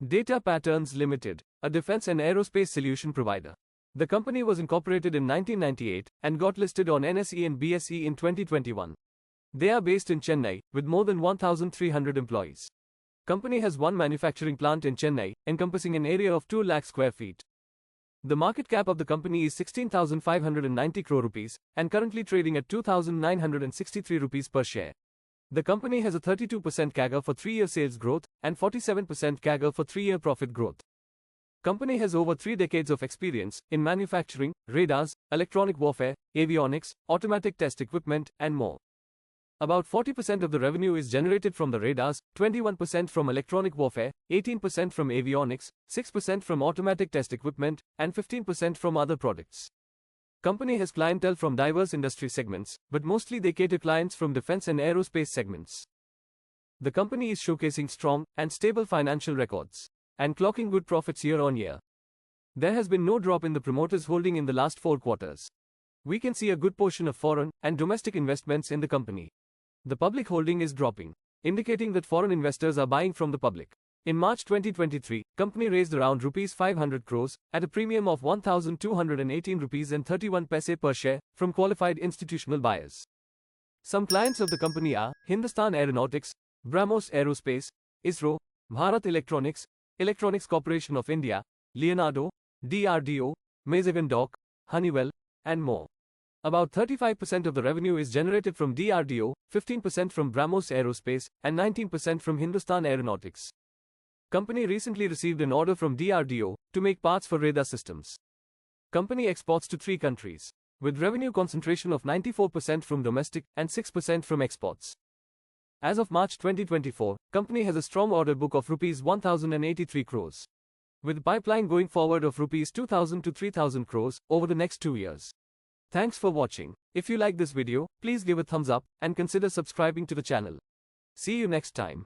Data Patterns Ltd, a defense and aerospace solution provider. The company was incorporated in 1998 and got listed on NSE and BSE in 2021. They are based in Chennai, with more than 1,300 employees. Company has one manufacturing plant in Chennai, encompassing an area of 2 lakh square feet. The market cap of the company is 16,590 crore rupees and currently trading at 2,963 rupees per share. The company has a 32% CAGR for 3-year sales growth and 47% CAGR for 3-year profit growth. Company has over 3 decades of experience in manufacturing, radars, electronic warfare, avionics, automatic test equipment, and more. About 40% of the revenue is generated from the radars, 21% from electronic warfare, 18% from avionics, 6% from automatic test equipment, and 15% from other products. Company has clientele from diverse industry segments, but mostly they cater clients from defense and aerospace segments. The company is showcasing strong and stable financial records and clocking good profits year on year. There has been no drop in the promoters' holding in the last 4 quarters. We can see a good portion of foreign and domestic investments in the company. The public holding is dropping, indicating that foreign investors are buying from the public. In March 2023, company raised around rupees 500 crores at a premium of 1,218 rupees and 31 paise per share from qualified institutional buyers. Some clients of the company are Hindustan Aeronautics, BrahMos Aerospace, ISRO, Bharat Electronics, Electronics Corporation of India, Leonardo, DRDO, Mazagon Dock, Honeywell, and more. About 35% of the revenue is generated from DRDO, 15% from BrahMos Aerospace, and 19% from Hindustan Aeronautics. Company recently received an order from DRDO to make parts for radar systems. Company exports to 3 countries, with revenue concentration of 94% from domestic and 6% from exports. As of March 2024, company has a strong order book of rupees 1,083 crores, with pipeline going forward of rupees 2,000 to 3,000 crores over the next 2 years. Thanks for watching. If you like this video, please give a thumbs up and consider subscribing to the channel. See you next time.